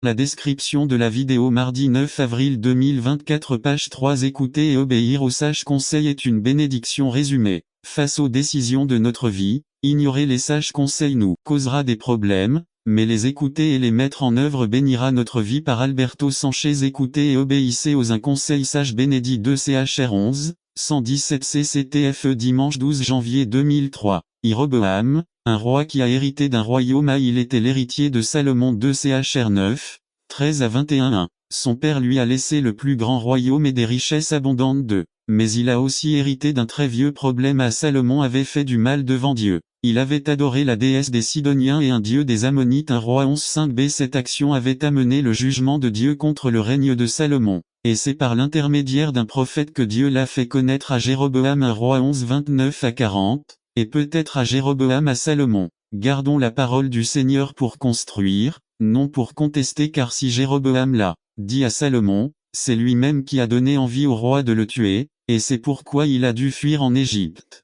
La description de la vidéo mardi 9 avril 2024 page 3. Écouter et obéir aux sages conseils est une bénédiction. Résumé. Face aux décisions de notre vie, ignorer les sages conseils nous causera des problèmes, mais les écouter et les mettre en œuvre bénira notre vie. Par Alberto Sanchez. Écoutez et obéissez aux un conseil sage. Bénédit 2 CHR 11, 117 CCTFE. Dimanche 12 janvier 2003. Jéroboam, un roi qui a hérité d'un royaume. Il était l'héritier de Salomon. 2 CHR 9, 13 à 21. Son père lui a laissé le plus grand royaume et des richesses abondantes. 2. Mais il a aussi hérité d'un très vieux problème. Salomon avait fait du mal devant Dieu. Il avait adoré la déesse des Sidoniens et un dieu des Ammonites. 1 Roi 11:5b. Cette action avait amené le jugement de Dieu contre le règne de Salomon. Et c'est par l'intermédiaire d'un prophète que Dieu l'a fait connaître à Jéroboam. 1 Roi 11:29 à 40. Et peut-être à Jéroboam à Salomon. Gardons la parole du Seigneur pour construire, non pour contester, car si Jéroboam l'a dit à Salomon, c'est lui-même qui a donné envie au roi de le tuer, et c'est pourquoi il a dû fuir en Égypte.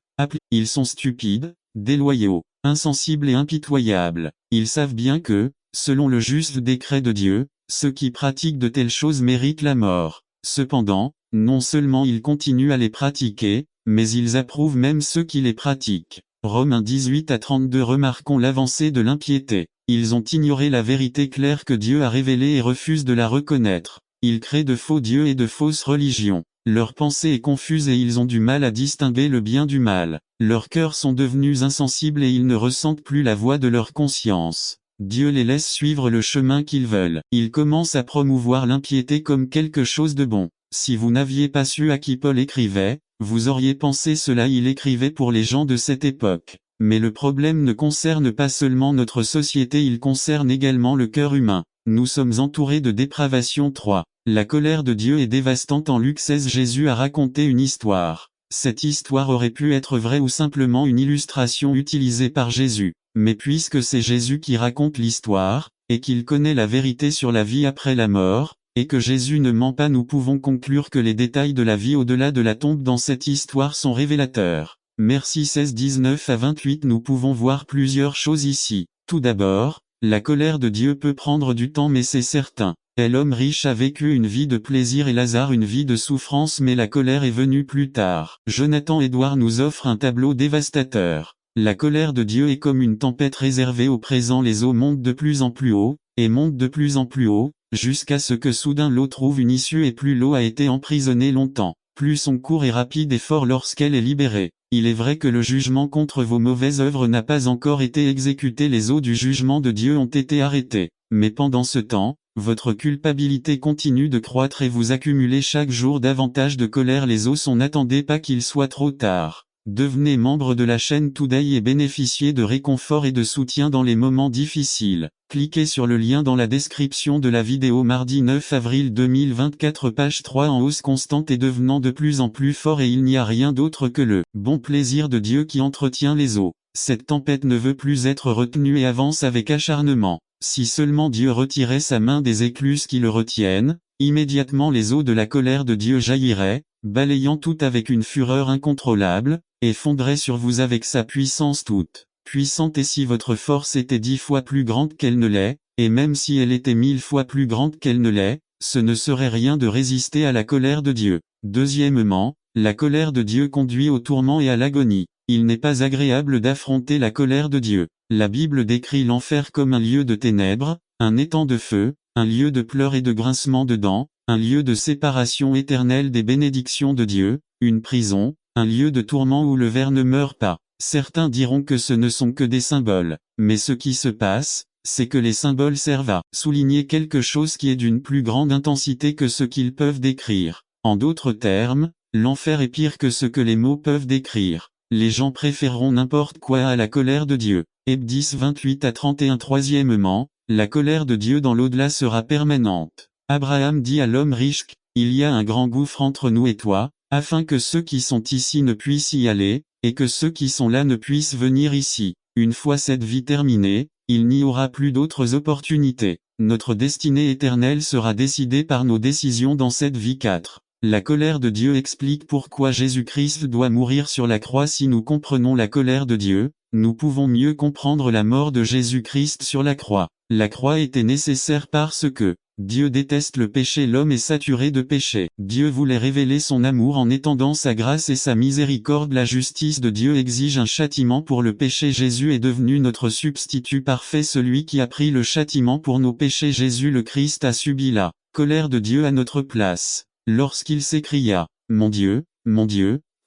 Ils sont stupides, déloyaux, insensibles et impitoyables. Ils savent bien que, selon le juste décret de Dieu, ceux qui pratiquent de telles choses méritent la mort. Cependant, non seulement ils continuent à les pratiquer, mais ils approuvent même ceux qui les pratiquent. Romains 18 à 32. Remarquons l'avancée de l'impiété. Ils ont ignoré la vérité claire que Dieu a révélée et refusent de la reconnaître. Ils créent de faux dieux et de fausses religions. Leur pensée est confuse et ils ont du mal à distinguer le bien du mal. Leurs cœurs sont devenus insensibles et ils ne ressentent plus la voix de leur conscience. Dieu les laisse suivre le chemin qu'ils veulent. Ils commencent à promouvoir l'impiété comme quelque chose de bon. Si vous n'aviez pas su à qui Paul écrivait, vous auriez pensé cela. Il écrivait pour les gens de cette époque. Mais le problème ne concerne pas seulement notre société, il concerne également le cœur humain. Nous sommes entourés de dépravation. 3. La colère de Dieu est dévastante. En Luc 16, Jésus a raconté une histoire. Cette histoire aurait pu être vraie ou simplement une illustration utilisée par Jésus. Mais puisque c'est Jésus qui raconte l'histoire, et qu'il connaît la vérité sur la vie après la mort, et que Jésus ne ment pas, nous pouvons conclure que les détails de la vie au-delà de la tombe dans cette histoire sont révélateurs. Merci. 16-19 à 28. Nous pouvons voir plusieurs choses ici. Tout d'abord, la colère de Dieu peut prendre du temps, mais c'est certain. L'homme riche a vécu une vie de plaisir et Lazare une vie de souffrance, mais la colère est venue plus tard. Jonathan Edwards nous offre un tableau dévastateur. La colère de Dieu est comme une tempête réservée au présent. Les eaux montent de plus en plus haut, et montent de plus en plus haut, jusqu'à ce que soudain l'eau trouve une issue, et plus l'eau a été emprisonnée longtemps, plus son cours est rapide et fort lorsqu'elle est libérée. Il est vrai que le jugement contre vos mauvaises œuvres n'a pas encore été exécuté, les eaux du jugement de Dieu ont été arrêtées. Mais pendant ce temps, votre culpabilité continue de croître et vous accumulez chaque jour davantage de colère. Les eaux sont. N'attendez pas qu'il soit trop tard. Devenez membre de la chaîne Today et bénéficiez de réconfort et de soutien dans les moments difficiles. Cliquez sur le lien dans la description de la vidéo mardi 9 avril 2024 page 3. En hausse constante et devenant de plus en plus fort, et il n'y a rien d'autre que le bon plaisir de Dieu qui entretient les eaux. Cette tempête ne veut plus être retenue et avance avec acharnement. Si seulement Dieu retirait sa main des écluses qui le retiennent, immédiatement les eaux de la colère de Dieu jailliraient, balayant tout avec une fureur incontrôlable, et fondraient sur vous avec sa puissance toute puissante. Et si votre force était 10 fois plus grande qu'elle ne l'est, et même si elle était 1000 fois plus grande qu'elle ne l'est, ce ne serait rien de résister à la colère de Dieu. Deuxièmement, la colère de Dieu conduit au tourment et à l'agonie. Il n'est pas agréable d'affronter la colère de Dieu. La Bible décrit l'enfer comme un lieu de ténèbres, un étang de feu, un lieu de pleurs et de grincements de dents, un lieu de séparation éternelle des bénédictions de Dieu, une prison, un lieu de tourment où le ver ne meurt pas. Certains diront que ce ne sont que des symboles, mais ce qui se passe, c'est que les symboles servent à souligner quelque chose qui est d'une plus grande intensité que ce qu'ils peuvent décrire. En d'autres termes, l'enfer est pire que ce que les mots peuvent décrire. Les gens préféreront n'importe quoi à la colère de Dieu. Heb 10 28 à 31. Troisièmement, la colère de Dieu dans l'au-delà sera permanente. Abraham dit à l'homme riche: il y a un grand gouffre entre nous et toi, afin que ceux qui sont ici ne puissent y aller, et que ceux qui sont là ne puissent venir ici. Une fois cette vie terminée, il n'y aura plus d'autres opportunités. Notre destinée éternelle sera décidée par nos décisions dans cette vie. 4. La colère de Dieu explique pourquoi Jésus-Christ doit mourir sur la croix. Si nous comprenons la colère de Dieu, nous pouvons mieux comprendre la mort de Jésus-Christ sur la croix. La croix était nécessaire parce que Dieu déteste le péché. L'homme est saturé de péché. Dieu voulait révéler son amour en étendant sa grâce et sa miséricorde. La justice de Dieu exige un châtiment pour le péché. Jésus est devenu notre substitut parfait, celui qui a pris le châtiment pour nos péchés. Jésus le Christ a subi la colère de Dieu à notre place. Lorsqu'il s'écria, mon Dieu,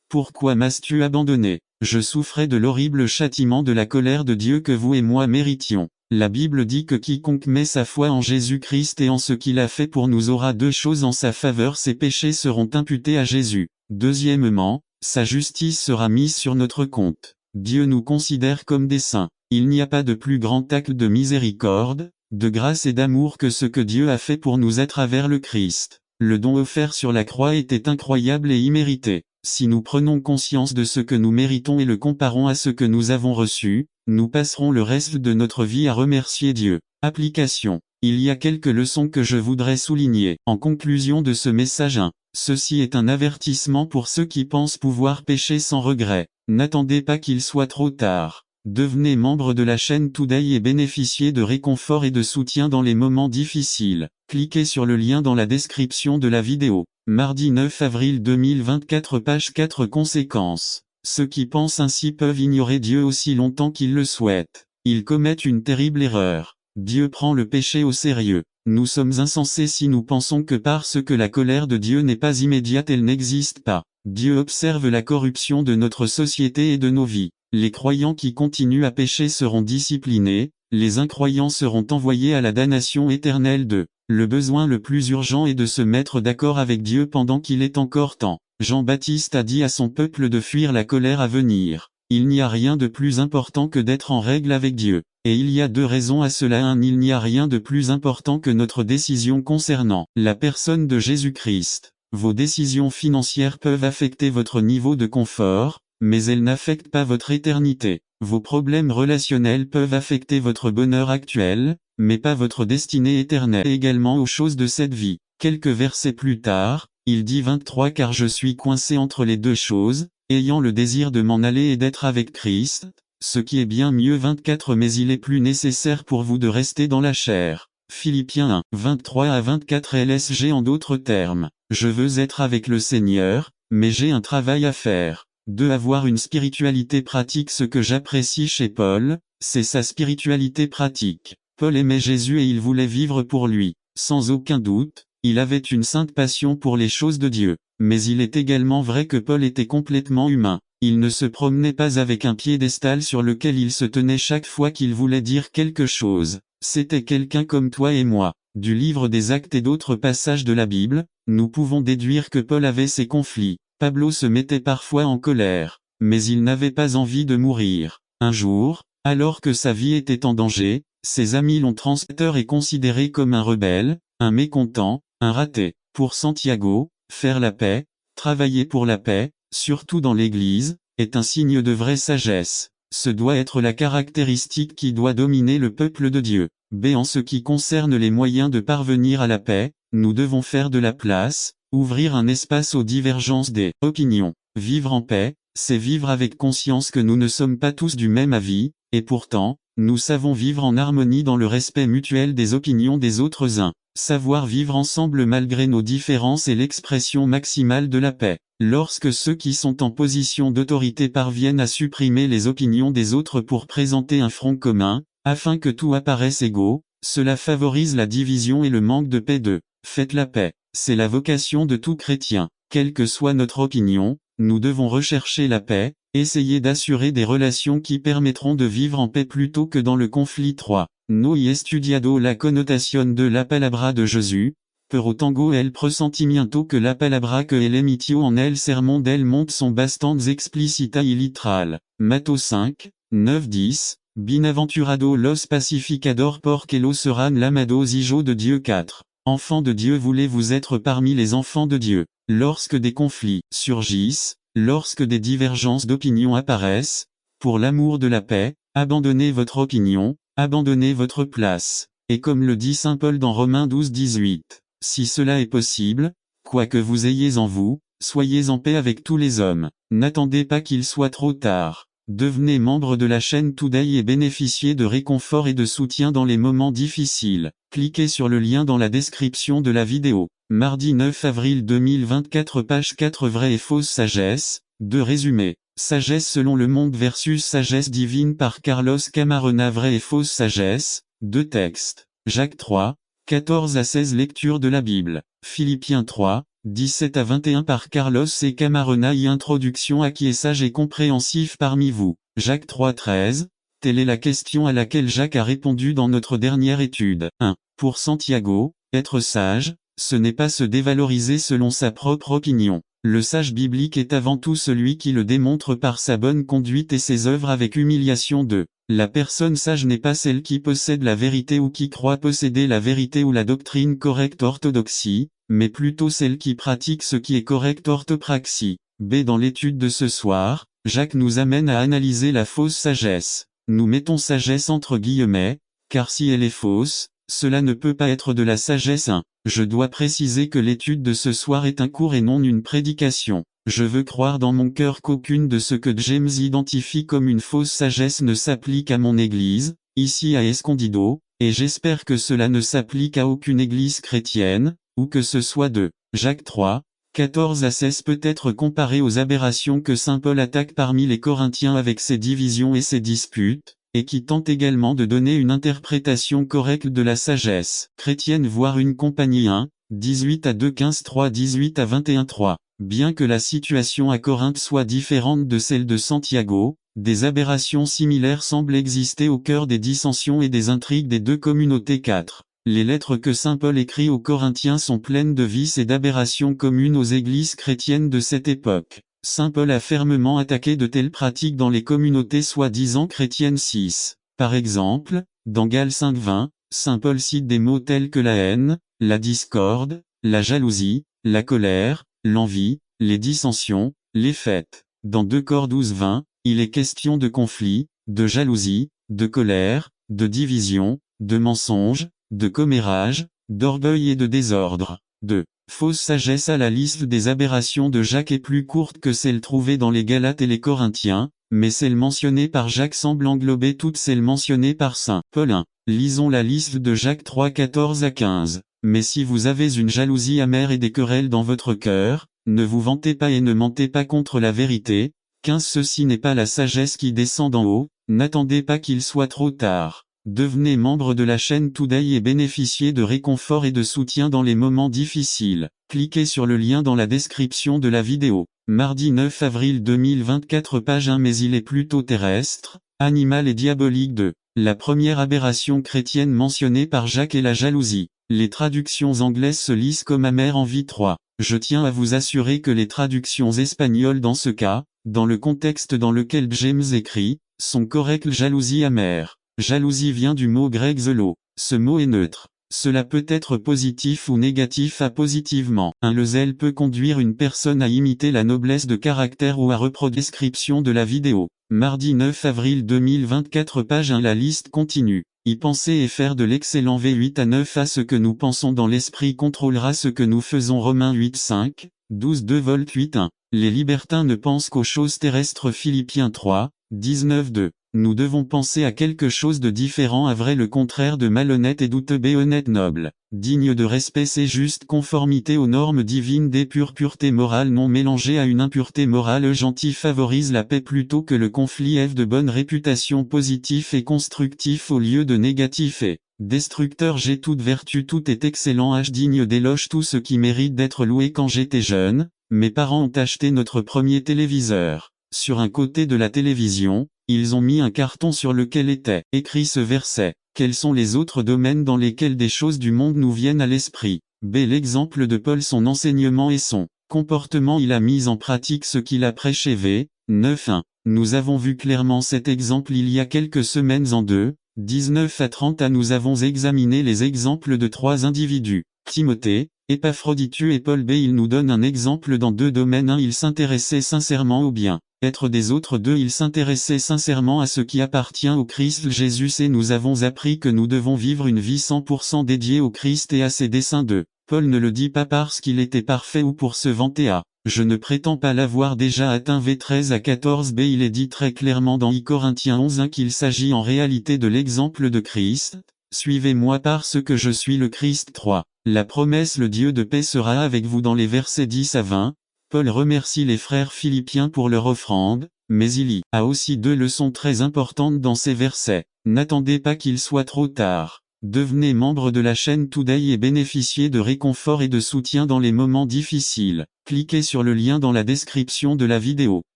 pourquoi m'as-tu abandonné? Je souffrais de l'horrible châtiment de la colère de Dieu que vous et moi méritions. La Bible dit que quiconque met sa foi en Jésus-Christ et en ce qu'il a fait pour nous aura deux choses en sa faveur: ses péchés seront imputés à Jésus. Deuxièmement, sa justice sera mise sur notre compte. Dieu nous considère comme des saints. Il n'y a pas de plus grand acte de miséricorde, de grâce et d'amour que ce que Dieu a fait pour nous à travers le Christ. Le don offert sur la croix était incroyable et immérité. Si nous prenons conscience de ce que nous méritons et le comparons à ce que nous avons reçu, nous passerons le reste de notre vie à remercier Dieu. Application. Il y a quelques leçons que je voudrais souligner. En conclusion de ce message 1, ceci est un avertissement pour ceux qui pensent pouvoir pécher sans regret. N'attendez pas qu'il soit trop tard. Devenez membre de la chaîne Today et bénéficiez de réconfort et de soutien dans les moments difficiles. Cliquez sur le lien dans la description de la vidéo. Mardi 9 avril 2024, page 4. Conséquences. Ceux qui pensent ainsi peuvent ignorer Dieu aussi longtemps qu'ils le souhaitent. Ils commettent une terrible erreur. Dieu prend le péché au sérieux. Nous sommes insensés si nous pensons que parce que la colère de Dieu n'est pas immédiate, elle n'existe pas. Dieu observe la corruption de notre société et de nos vies. Les croyants qui continuent à pécher seront disciplinés, les incroyants seront envoyés à la damnation éternelle. Le besoin le plus urgent est de se mettre d'accord avec Dieu pendant qu'il est encore temps. Jean-Baptiste a dit à son peuple de fuir la colère à venir. Il n'y a rien de plus important que d'être en règle avec Dieu. Et il y a deux raisons à cela. 1. Il n'y a rien de plus important que notre décision concernant la personne de Jésus-Christ. Vos décisions financières peuvent affecter votre niveau de confort, mais elles n'affectent pas votre éternité. Vos problèmes relationnels peuvent affecter votre bonheur actuel, mais pas votre destinée éternelle. Et également aux choses de cette vie. Quelques versets plus tard, il dit 23 « Car je suis coincé entre les deux choses, ayant le désir de m'en aller et d'être avec Christ, ce qui est bien mieux. 24 Mais il est plus nécessaire pour vous de rester dans la chair. » Philippiens 1, 23 à 24 LSG. En d'autres termes, je veux être avec le Seigneur, mais j'ai un travail à faire. 2. Avoir une spiritualité pratique. Ce que j'apprécie chez Paul, c'est sa spiritualité pratique. Paul aimait Jésus et il voulait vivre pour lui. Sans aucun doute, il avait une sainte passion pour les choses de Dieu. Mais il est également vrai que Paul était complètement humain. Il ne se promenait pas avec un piédestal sur lequel il se tenait chaque fois qu'il voulait dire quelque chose. C'était quelqu'un comme toi et moi. Du livre des Actes et d'autres passages de la Bible, nous pouvons déduire que Paul avait ses conflits. Pablo se mettait parfois en colère, mais il n'avait pas envie de mourir. Un jour, alors que sa vie était en danger, ses amis l'ont transpercé et considéré comme un rebelle, un mécontent, un raté. Pour Santiago, faire la paix, travailler pour la paix, surtout dans l'Église, est un signe de vraie sagesse. Ce doit être la caractéristique qui doit dominer le peuple de Dieu. B. En ce qui concerne les moyens de parvenir à la paix, nous devons faire de la place, ouvrir un espace aux divergences des opinions. Vivre en paix, c'est vivre avec conscience que nous ne sommes pas tous du même avis, et pourtant, nous savons vivre en harmonie dans le respect mutuel des opinions des autres. 1. Savoir vivre ensemble malgré nos différences est l'expression maximale de la paix. Lorsque ceux qui sont en position d'autorité parviennent à supprimer les opinions des autres pour présenter un front commun, afin que tout apparaisse égaux, cela favorise la division et le manque de paix. 2. Faites la paix. C'est la vocation de tout chrétien. Quelle que soit notre opinion, nous devons rechercher la paix, essayer d'assurer des relations qui permettront de vivre en paix plutôt que dans le conflit. 3. No y estudiado la connotación de la palabra de Jésus, pero tengo el presentimiento que la palabra que el emitió en el sermón del monte sont bastante explícita y literal. Matthieu 5, 9-10, Bienaventurado los pacificador porque los serán llamados hijos de Dieu. 4. Enfants de Dieu, voulez-vous être parmi les enfants de Dieu? Lorsque des conflits surgissent, lorsque des divergences d'opinion apparaissent, pour l'amour de la paix, abandonnez votre opinion, abandonnez votre place. Et comme le dit saint Paul dans Romains 12-18, si cela est possible, Quoi que vous ayez en vous, soyez en paix avec tous les hommes. N'attendez pas qu'il soit trop tard. Devenez membre de la chaîne Today et bénéficiez de réconfort et de soutien dans les moments difficiles. Cliquez sur le lien dans la description de la vidéo. Mardi 9 avril 2024 page 4 Vraie et fausse sagesse. 2 résumé. Sagesse selon le monde versus sagesse divine par Carlos Camarena. Vraie et fausse sagesse. 2 textes. Jacques 3, 14 à 16 Lecture de la Bible. Philippiens 3, 17 à 21 par Carlos et Camarena. Introduction à qui est sage et compréhensif parmi vous. Jacques 3, 13. Telle est la question à laquelle Jacques a répondu dans notre dernière étude. 1. Pour Santiago, être sage, ce n'est pas se dévaloriser selon sa propre opinion. Le sage biblique est avant tout celui qui le démontre par sa bonne conduite et ses œuvres avec humiliation. 2. La personne sage n'est pas celle qui possède la vérité ou qui croit posséder la vérité ou la doctrine correcte orthodoxie, mais plutôt celle qui pratique ce qui est correct orthopraxie. B. Dans l'étude de ce soir, Jacques nous amène à analyser la fausse sagesse. Nous mettons sagesse entre guillemets, car si elle est fausse, cela ne peut pas être de la sagesse. 1. Je dois préciser que l'étude de ce soir est un cours et non une prédication. Je veux croire dans mon cœur qu'aucune de ce que James identifie comme une fausse sagesse ne s'applique à mon église, ici à Escondido, et j'espère que cela ne s'applique à aucune église chrétienne, ou que ce soit de Jacques 3, 14 à 16 peut être comparé aux aberrations que saint Paul attaque parmi les Corinthiens avec ses divisions et ses disputes, et qui tente également de donner une interprétation correcte de la sagesse chrétienne voire une compagnie. 1, 18 à 2 15 3 18 à 21 3. Bien que la situation à Corinthe soit différente de celle de Santiago, des aberrations similaires semblent exister au cœur des dissensions et des intrigues des deux communautés. 4. Les lettres que saint Paul écrit aux Corinthiens sont pleines de vices et d'aberrations communes aux églises chrétiennes de cette époque. Saint Paul a fermement attaqué de telles pratiques dans les communautés soi-disant chrétiennes. 6. Par exemple, dans Galates 5:20, saint Paul cite des mots tels que la haine, la discorde, la jalousie, la colère, l'envie, les dissensions, les fêtes. Dans 2 Cor 12:20, il est question de conflit, de jalousie, de colère, de division, de mensonge, de commérage, d'orgueil et de désordre. 2. Fausse sagesse. À la liste des aberrations de Jacques est plus courte que celle trouvée dans les Galates et les Corinthiens, mais celle mentionnée par Jacques semble englober toutes celles mentionnées par saint Paul. 1. Lisons la liste de Jacques 3 14 à 15. Mais si vous avez une jalousie amère et des querelles dans votre cœur, ne vous vantez pas et ne mentez pas contre la vérité. 15. Ceci n'est pas la sagesse qui descend d'en haut, n'attendez pas qu'il soit trop tard. Devenez membre de la chaîne Today et bénéficiez de réconfort et de soutien dans les moments difficiles. Cliquez sur le lien dans la description de la vidéo. Mardi 9 avril 2024 page 1 Mais il est plutôt terrestre, animal et diabolique. 2. La première aberration chrétienne mentionnée par Jacques est la jalousie. Les traductions anglaises se lisent comme amère envie. 3. Je tiens à vous assurer que les traductions espagnoles dans ce cas, dans le contexte dans lequel James écrit, sont correctes. Jalousie amère. Jalousie vient du mot grec zelo. Ce mot est neutre. Cela peut être positif ou négatif. À positivement. Le zèle peut conduire une personne à imiter la noblesse de caractère ou à reproduire. Description de la vidéo. Mardi 9 avril 2024 page 1 La liste continue. Y penser et faire de l'excellent. V8 à 9 à Ce que nous pensons dans l'esprit contrôlera ce que nous faisons. Romains 8 5, 12 2 Volt 8 1. Les libertins ne pensent qu'aux choses terrestres. Philippiens 3, 19 2. Nous devons penser à quelque chose de différent. À vrai le contraire de malhonnête et douteux. B. Honnête noble, digne de respect. C'est juste conformité aux normes divines. Des pure pureté morale non mélangée à une impureté morale. Gentil favorise la paix plutôt que le conflit. F. De bonne réputation, positif et constructif au lieu de négatif et destructeur. G. Toute vertu, tout est excellent. H. Digne d'éloge, tout ce qui mérite d'être loué. Quand j'étais jeune, mes parents ont acheté notre premier téléviseur. Sur un côté de la télévision, ils ont mis un carton sur lequel était écrit ce verset. Quels sont les autres domaines dans lesquels des choses du monde nous viennent à l'esprit? B. L'exemple de Paul, son enseignement et son comportement. Il a mis en pratique ce qu'il a prêché. V. 9.1. Nous avons vu clairement cet exemple il y a quelques semaines en 2, 19 à 30 à Nous avons examiné les exemples de 3 individus, Timothée, Épaphroditus et Paul. B. Il nous donne un exemple dans 2 domaines. 1. Il s'intéressait sincèrement au bien être des autres. 2. Il s'intéressait sincèrement à ce qui appartient au Christ Jésus. Et nous avons appris que nous devons vivre une vie 100% dédiée au Christ et à ses desseins. 2. Paul ne le dit pas parce qu'il était parfait ou pour se vanter à. Je ne prétends pas l'avoir déjà atteint v 13 à 14b. Il est dit très clairement dans I Corinthiens 11:1 qu'il s'agit en réalité de l'exemple de Christ. Suivez-moi parce que je suis le Christ. 3. La promesse le Dieu de paix sera avec vous dans les versets 10 à 20. Paul remercie les frères philippiens pour leur offrande, mais il y a aussi deux leçons très importantes dans ces versets. N'attendez pas qu'il soit trop tard. Devenez membre de la chaîne Today et bénéficiez de réconfort et de soutien dans les moments difficiles. Cliquez sur le lien dans la description de la vidéo.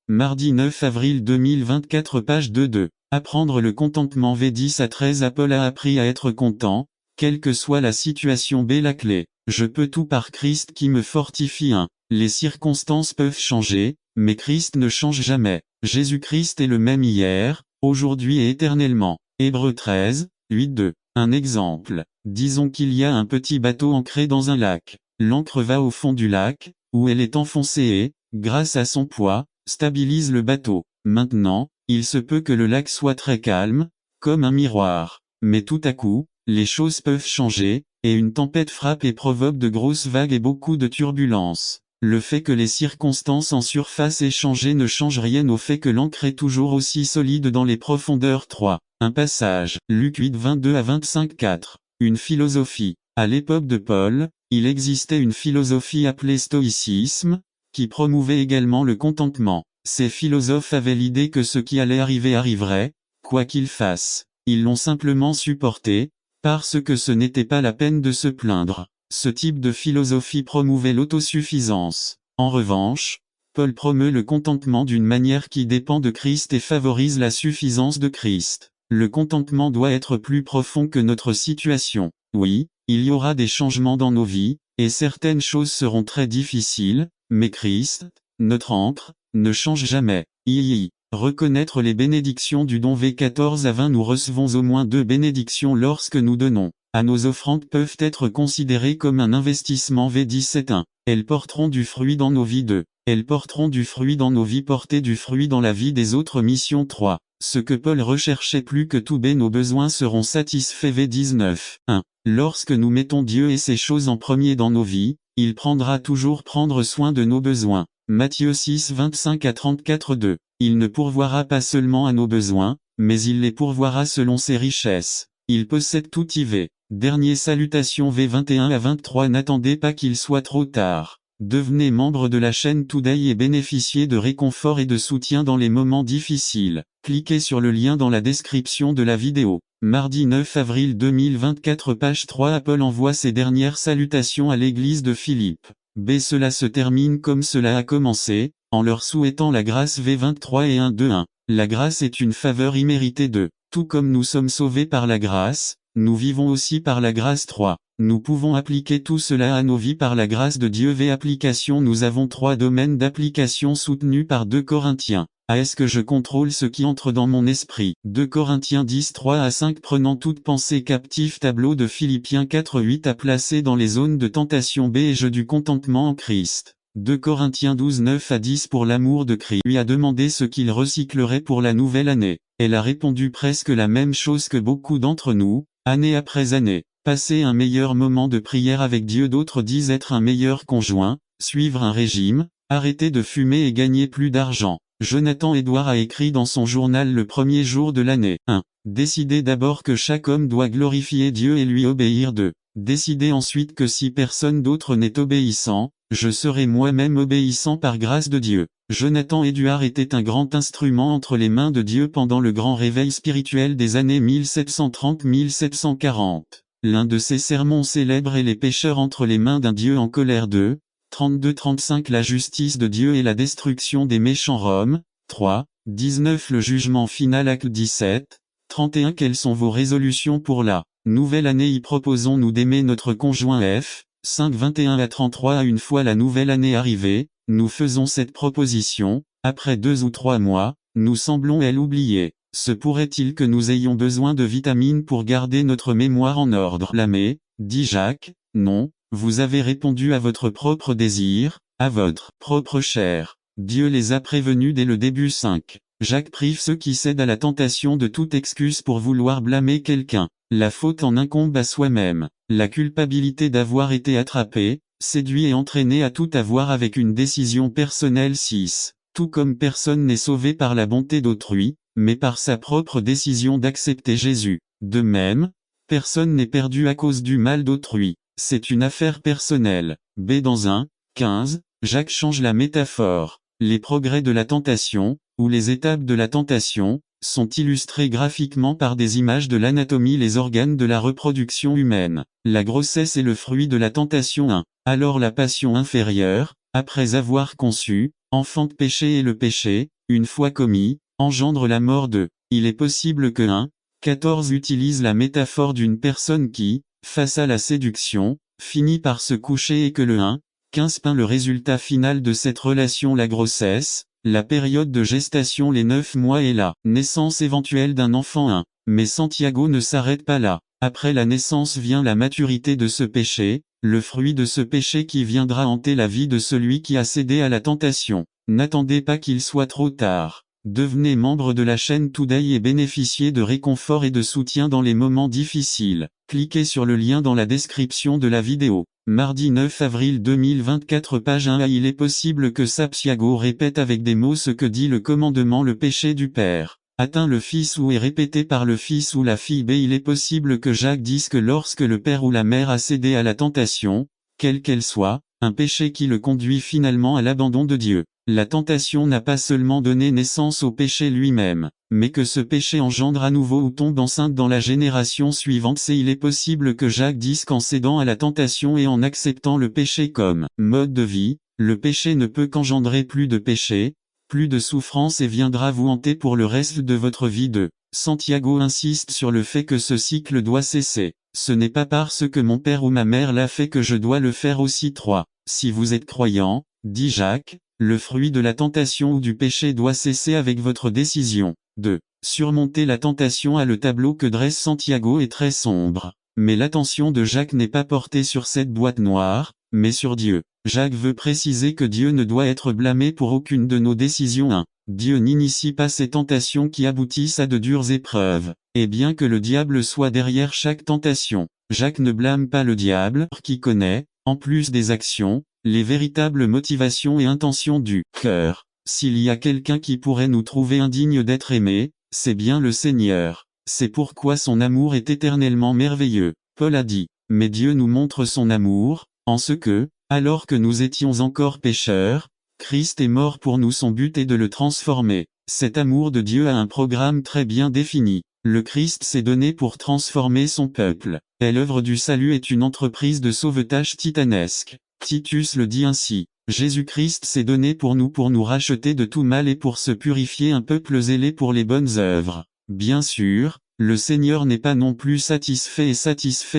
Mardi 9 avril 2024 page 2.2. Apprendre le contentement v 10 à 13. Paul a appris à être content, quelle que soit la situation. B. La clé. Je peux tout par Christ qui me fortifie. 1. Les circonstances peuvent changer, mais Christ ne change jamais. Jésus-Christ est le même hier, aujourd'hui et éternellement. Hébreux 13, 8-2. Un exemple. Disons qu'il y a un petit bateau ancré dans un lac. L'ancre va au fond du lac, où elle est enfoncée et, grâce à son poids, stabilise le bateau. Maintenant, il se peut que le lac soit très calme, comme un miroir. Mais tout à coup, les choses peuvent changer, et une tempête frappe et provoque de grosses vagues et beaucoup de turbulences. Le fait que les circonstances en surface aient changé ne change rien au fait que l'ancre est toujours aussi solide dans les profondeurs. 3. Un passage. Luc 8, 22 à 25, 4. Une philosophie. À l'époque de Paul, il existait une philosophie appelée stoïcisme, qui promouvait également le contentement. Ces philosophes avaient l'idée que ce qui allait arriver arriverait, quoi qu'il fasse. Ils l'ont simplement supporté, parce que ce n'était pas la peine de se plaindre. Ce type de philosophie promouvait l'autosuffisance. En revanche, Paul promeut le contentement d'une manière qui dépend de Christ et favorise la suffisance de Christ. Le contentement doit être plus profond que notre situation. Oui, il y aura des changements dans nos vies, et certaines choses seront très difficiles, mais Christ, notre ancre, ne change jamais. Reconnaître les bénédictions du don v 14 à 20. Nous recevons au moins 2 bénédictions lorsque nous donnons. Nos offrandes peuvent être considérées comme un investissement v 17:1. Elles porteront du fruit dans nos vies. 2. Elles porteront du fruit dans nos vies. Porter du fruit dans la vie des autres. Mission 3. Ce que Paul recherchait plus que tout. Nos besoins seront satisfaits. v 19. 1. Lorsque nous mettons Dieu et ses choses en premier dans nos vies, il prendra toujours prendre soin de nos besoins. Matthieu 6, 25 à 34. 2. Il ne pourvoira pas seulement à nos besoins, mais il les pourvoira selon ses richesses. Il possède tout. IV. Dernier salutation v 21 à 23. N'attendez pas qu'il soit trop tard. Devenez membre de la chaîne Today et bénéficiez de réconfort et de soutien dans les moments difficiles. Cliquez sur le lien dans la description de la vidéo. Mardi 9 avril 2024 page 3. Paul envoie ses dernières salutations à l'église de Philippe. B. Cela se termine comme cela a commencé, en leur souhaitant la grâce v 23 et 1-2-1. La grâce est une faveur imméritée de. Tout comme nous sommes sauvés par la grâce, nous vivons aussi par la grâce. 3. Nous pouvons appliquer tout cela à nos vies par la grâce de Dieu. V. Application. Nous avons 3 domaines d'application soutenus par 2 Corinthiens. Est-ce que je contrôle ce qui entre dans mon esprit? 2 Corinthiens 10, 3 à 5. Prenant toute pensée captive. Tableau de Philippiens 4, 8 à placer dans les zones de tentation. B. Et je du contentement en Christ. 2 Corinthiens 12, 9 à 10. Pour l'amour de Christ lui a demandé ce qu'il recyclerait pour la nouvelle année. Elle a répondu presque la même chose que beaucoup d'entre nous, année après année. Passer un meilleur moment de prière avec Dieu. D'autres disent être un meilleur conjoint, suivre un régime, arrêter de fumer et gagner plus d'argent. Jonathan Edouard a écrit dans son journal le premier jour de l'année. 1. Décidez d'abord que chaque homme doit glorifier Dieu et lui obéir. 2. Décidez ensuite que si personne d'autre n'est obéissant, je serai moi-même obéissant par grâce de Dieu. Jonathan Edouard était un grand instrument entre les mains de Dieu pendant le grand réveil spirituel des années 1730-1740. L'un de ses sermons célèbres est les pécheurs entre les mains d'un Dieu en colère. 2. 32-35. La justice de Dieu et la destruction des méchants. Rome. 3. 19. Le jugement final. Acte 17. 31. Quelles sont vos résolutions pour la nouvelle année? Proposons-nous d'aimer notre conjoint. F. 5. 21 à 33. À une fois la nouvelle année arrivée, nous faisons cette proposition, après 2 ou 3 mois, nous semblons oublier. Se pourrait-il que nous ayons besoin de vitamines pour garder notre mémoire en ordre? Lamé, dit Jacques, non, vous avez répondu à votre propre désir, à votre propre chair. Dieu les a prévenus dès le début. 5. Jacques prive ceux qui cèdent à la tentation de toute excuse pour vouloir blâmer quelqu'un. La faute en incombe à soi-même. La culpabilité d'avoir été attrapé, séduit et entraîné à tout avoir avec une décision personnelle 6. Tout comme personne n'est sauvé par la bonté d'autrui, mais par sa propre décision d'accepter Jésus. De même, personne n'est perdu à cause du mal d'autrui. C'est une affaire personnelle. B. Dans 1:15, Jacques change la métaphore. Les progrès de la tentation, ou les étapes de la tentation, sont illustrés graphiquement par des images de l'anatomie, les organes de la reproduction humaine. La grossesse est le fruit de la tentation 1. Alors la passion inférieure, après avoir conçu, enfante péché, et le péché, une fois commis, engendre la mort 2. Il est possible que 1:14 utilise la métaphore d'une personne qui, face à la séduction, finit par se coucher, et que le 1:15 peint le résultat final de cette relation, la grossesse, la période de gestation, les 9 mois et la naissance éventuelle d'un enfant 1. Mais Santiago ne s'arrête pas là. Après la naissance vient la maturité de ce péché, le fruit de ce péché qui viendra hanter la vie de celui qui a cédé à la tentation. N'attendez pas qu'il soit trop tard. Devenez membre de la chaîne Today et bénéficiez de réconfort et de soutien dans les moments difficiles. Cliquez sur le lien dans la description de la vidéo. Mardi 9 avril 2024, page 1. Il est possible que Santiago répète avec des mots ce que dit le commandement, le péché du père atteint le fils ou est répété par le fils ou la fille. B. Il est possible que Jacques dise que lorsque le père ou la mère a cédé à la tentation, quelle qu'elle soit, un péché qui le conduit finalement à l'abandon de Dieu. La tentation n'a pas seulement donné naissance au péché lui-même, mais que ce péché engendre à nouveau ou tombe enceinte dans la génération suivante. C'est il est possible que Jacques dise qu'en cédant à la tentation et en acceptant le péché comme mode de vie, le péché ne peut qu'engendrer plus de péché, plus de souffrance et viendra vous hanter pour le reste de votre vie. 2. Santiago insiste sur le fait que ce cycle doit cesser. Ce n'est pas parce que mon père ou ma mère l'a fait que je dois le faire aussi. 3. Si vous êtes croyant, dit Jacques, le fruit de la tentation ou du péché doit cesser avec votre décision. 2. Surmonter la tentation. Le tableau que dresse Santiago est très sombre. Mais l'attention de Jacques n'est pas portée sur cette boîte noire, mais sur Dieu. Jacques veut préciser que Dieu ne doit être blâmé pour aucune de nos décisions. 1. Dieu n'initie pas ces tentations qui aboutissent à de dures épreuves. Et bien que le diable soit derrière chaque tentation, Jacques ne blâme pas le diable, qui connaît, en plus des actions, les véritables motivations et intentions du cœur. S'il y a quelqu'un qui pourrait nous trouver indignes d'être aimés, c'est bien le Seigneur. C'est pourquoi son amour est éternellement merveilleux. Paul a dit, mais Dieu nous montre son amour, en ce que, alors que nous étions encore pécheurs, Christ est mort pour nous. Son but est de le transformer. Cet amour de Dieu a un programme très bien défini. Le Christ s'est donné pour transformer son peuple. Et l'œuvre du salut est une entreprise de sauvetage titanesque. Titus le dit ainsi. Jésus-Christ s'est donné pour nous racheter de tout mal et pour se purifier un peuple zélé pour les bonnes œuvres. Bien sûr, le Seigneur n'est pas non plus satisfait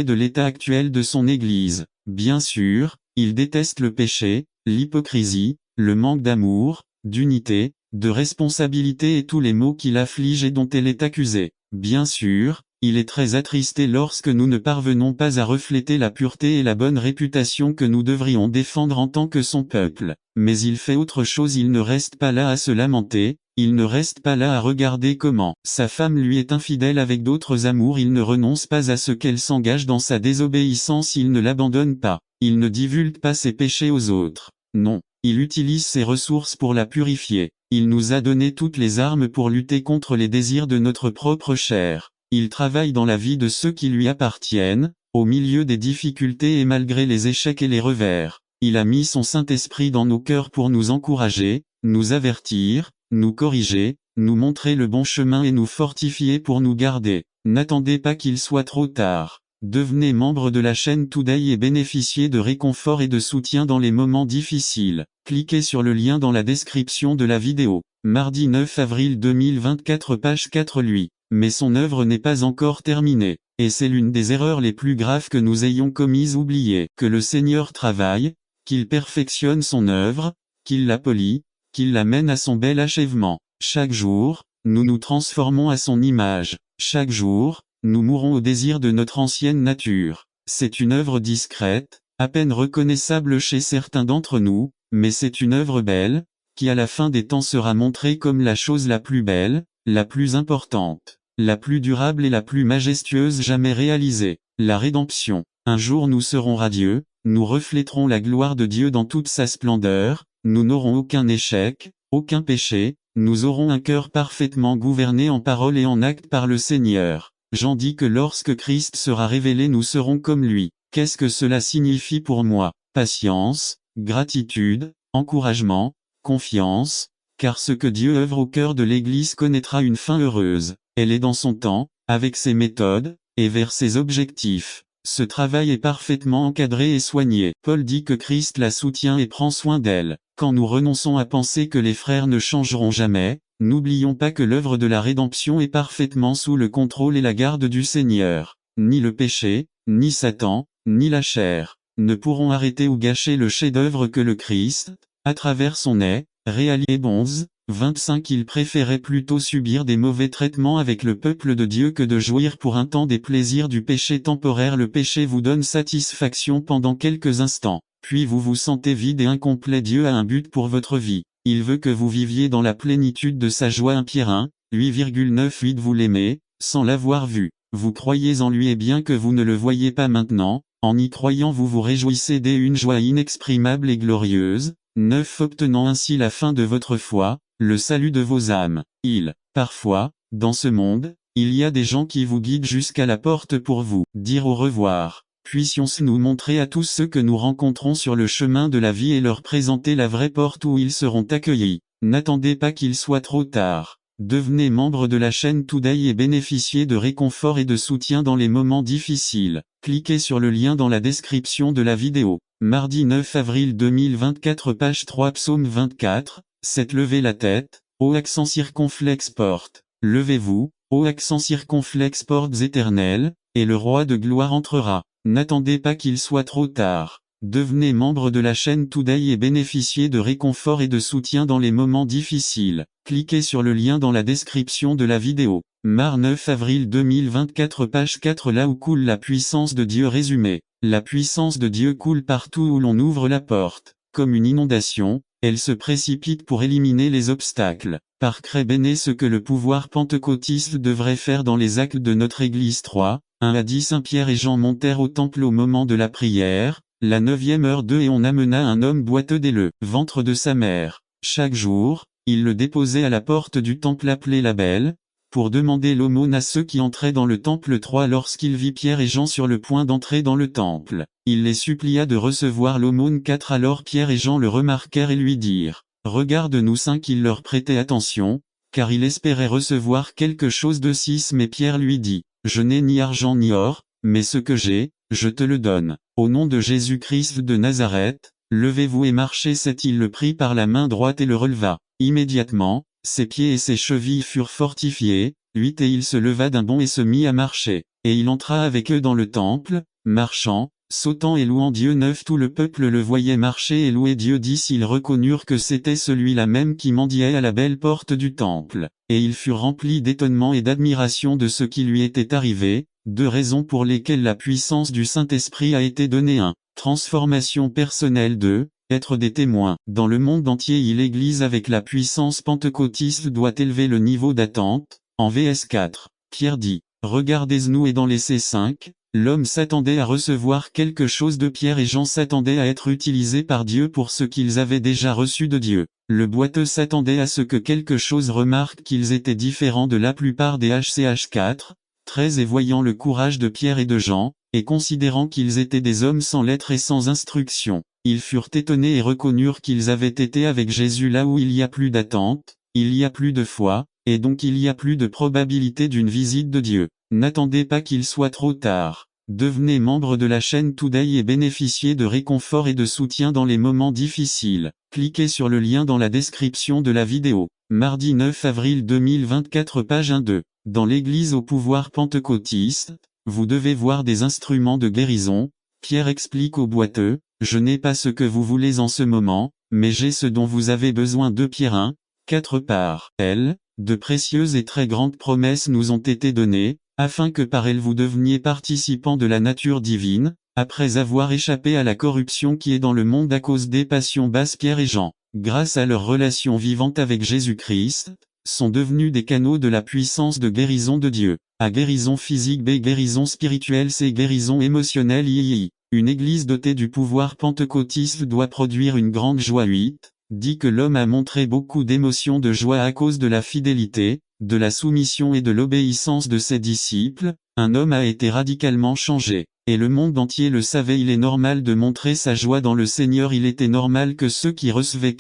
de l'état actuel de son Église. Bien sûr, il déteste le péché, l'hypocrisie, le manque d'amour, d'unité, de responsabilité et tous les maux qui l'affligent et dont elle est accusée. Bien sûr, il est très attristé lorsque nous ne parvenons pas à refléter la pureté et la bonne réputation que nous devrions défendre en tant que son peuple. Mais il fait autre chose, il ne reste pas là à se lamenter, il ne reste pas là à regarder comment sa femme lui est infidèle avec d'autres amours, il ne renonce pas à ce qu'elle s'engage dans sa désobéissance, il ne l'abandonne pas, il ne divulgue pas ses péchés aux autres. Non, il utilise ses ressources pour la purifier. Il nous a donné toutes les armes pour lutter contre les désirs de notre propre chair. Il travaille dans la vie de ceux qui lui appartiennent, au milieu des difficultés et malgré les échecs et les revers. Il a mis son Saint-Esprit dans nos cœurs pour nous encourager, nous avertir, nous corriger, nous montrer le bon chemin et nous fortifier pour nous garder. N'attendez pas qu'il soit trop tard. Devenez membre de la chaîne Today et bénéficiez de réconfort et de soutien dans les moments difficiles. Cliquez sur le lien dans la description de la vidéo. Mardi 9 avril 2024, page 4. Lui. Mais son œuvre n'est pas encore terminée. Et c'est l'une des erreurs les plus graves que nous ayons commises. Oubliez que le Seigneur travaille, qu'il perfectionne son œuvre, qu'il la polit, qu'il la mène à son bel achèvement. Chaque jour, nous nous transformons à son image. Chaque jour, nous mourons au désir de notre ancienne nature. C'est une œuvre discrète, à peine reconnaissable chez certains d'entre nous, mais c'est une œuvre belle, qui à la fin des temps sera montré comme la chose la plus belle, la plus importante, la plus durable et la plus majestueuse jamais réalisée, la rédemption. Un jour nous serons radieux, nous refléterons la gloire de Dieu dans toute sa splendeur, nous n'aurons aucun échec, aucun péché, nous aurons un cœur parfaitement gouverné en parole et en acte par le Seigneur. Jean dit que lorsque Christ sera révélé nous serons comme lui. Qu'est-ce que cela signifie pour moi? Patience, gratitude, encouragement, confiance, car ce que Dieu œuvre au cœur de l'Église connaîtra une fin heureuse. Elle est dans son temps, avec ses méthodes, et vers ses objectifs. Ce travail est parfaitement encadré et soigné. Paul dit que Christ la soutient et prend soin d'elle. Quand nous renonçons à penser que les frères ne changeront jamais, n'oublions pas que l'œuvre de la rédemption est parfaitement sous le contrôle et la garde du Seigneur. Ni le péché, ni Satan, ni la chair, ne pourront arrêter ou gâcher le chef-d'œuvre que le Christ, à travers son est, réalisé. 25 Il préférait plutôt subir des mauvais traitements avec le peuple de Dieu que de jouir pour un temps des plaisirs du péché temporaire. Le péché vous donne satisfaction pendant quelques instants, puis vous vous sentez vide et incomplet. Dieu a un but pour votre vie. Il veut que vous viviez dans la plénitude de sa joie. 1 Pierre 1, 8,98 Vous l'aimez, sans l'avoir vu. Vous croyez en lui et bien que vous ne le voyez pas maintenant, en y croyant vous vous réjouissez d'une joie inexprimable et glorieuse. 9 Obtenant ainsi la fin de votre foi, le salut de vos âmes. Parfois, dans ce monde, il y a des gens qui vous guident jusqu'à la porte pour vous dire au revoir. Puissions-nous montrer à tous ceux que nous rencontrons sur le chemin de la vie et leur présenter la vraie porte où ils seront accueillis. N'attendez pas qu'il soit trop tard. Devenez membre de la chaîne Today et bénéficiez de réconfort et de soutien dans les moments difficiles. Cliquez sur le lien dans la description de la vidéo. Mardi 9 avril 2024 Page 3 Psaume 24, 7 Levez la tête, ô accent circonflexe porte. Levez-vous, ô accent circonflexe portes éternelles, et le roi de gloire entrera. N'attendez pas qu'il soit trop tard. Devenez membre de la chaîne Today et bénéficiez de réconfort et de soutien dans les moments difficiles. Cliquez sur le lien dans la description de la vidéo. Mar 9 avril 2024 Page 4 Là où coule la puissance de Dieu résumé. La puissance de Dieu coule partout où l'on ouvre la porte. Comme une inondation, elle se précipite pour éliminer les obstacles. Par Crébéné ce que le pouvoir pentecôtiste devrait faire dans les actes de notre Église 3, 1 à 10 Saint Pierre et Jean montèrent au temple au moment de la prière, la 9e heure et on amena un homme boiteux dès le ventre de sa mère. Chaque jour, il le déposait à la porte du temple appelé la Belle, pour demander l'aumône à ceux qui entraient dans le temple. 3 Lorsqu'il vit Pierre et Jean sur le point d'entrer dans le temple, il les supplia de recevoir l'aumône. 4 Alors Pierre et Jean le remarquèrent et lui dirent, Regarde-nous. 5 Il leur prêtait attention, car il espérait recevoir quelque chose de 6 Mais Pierre lui dit, Je n'ai ni argent ni or, mais ce que j'ai, je te le donne. Au nom de Jésus-Christ de Nazareth, levez-vous et marchez. 7 Il le prit par la main droite et le releva. Immédiatement, ses pieds et ses chevilles furent fortifiés. 8 Et il se leva d'un bond et se mit à marcher. Et il entra avec eux dans le temple, marchant, sautant et louant Dieu. 9 Tout le peuple le voyait marcher et louer Dieu. 10 Ils reconnurent que c'était celui-là même qui mendiait à la belle porte du temple. Et ils furent remplis d'étonnement et d'admiration de ce qui lui était arrivé. 2 Raisons pour lesquelles la puissance du Saint-Esprit a été donnée. 1 Transformation personnelle. 2 Être des témoins. Dans le monde entier l'Église avec la puissance pentecôtiste doit élever le niveau d'attente. En VS 4, Pierre dit, Regardez-nous et dans l'essai 5, l'homme s'attendait à recevoir quelque chose de Pierre et Jean s'attendaient à être utilisés par Dieu pour ce qu'ils avaient déjà reçu de Dieu. Le boiteux s'attendait à ce que quelque chose remarque qu'ils étaient différents de la plupart des HCH 4, 13 Et voyant le courage de Pierre et de Jean, et considérant qu'ils étaient des hommes sans lettres et sans instruction, ils furent étonnés et reconnurent qu'ils avaient été avec Jésus là où il y a plus d'attente, il y a plus de foi, et donc il y a plus de probabilité d'une visite de Dieu. N'attendez pas qu'il soit trop tard. Devenez membre de la chaîne Today et bénéficiez de réconfort et de soutien dans les moments difficiles. Cliquez sur le lien dans la description de la vidéo. Mardi 9 avril 2024 Page 1-2. Dans l'Église au pouvoir pentecôtiste, vous devez voir des instruments de guérison. Pierre explique aux boiteux, Je n'ai pas ce que vous voulez en ce moment, mais j'ai ce dont vous avez besoin. 2 Pierre 1, 4 Par elle, de précieuses et très grandes promesses nous ont été données, afin que par elles vous deveniez participants de la nature divine, après avoir échappé à la corruption qui est dans le monde à cause des passions basses. Pierre et Jean, grâce à leur relation vivante avec Jésus-Christ, sont devenus des canaux de la puissance de guérison de Dieu. A. Guérison physique. B. Guérison spirituelle. C. Guérison émotionnelle. II. Une église dotée du pouvoir pentecôtiste doit produire une grande joie. 8. Dit que l'homme a montré beaucoup d'émotions de joie à cause de la fidélité, de la soumission et de l'obéissance de ses disciples. Un homme a été radicalement changé. Et le monde entier le savait. Il est normal de montrer sa joie dans le Seigneur. Il était normal que ceux qui recevaient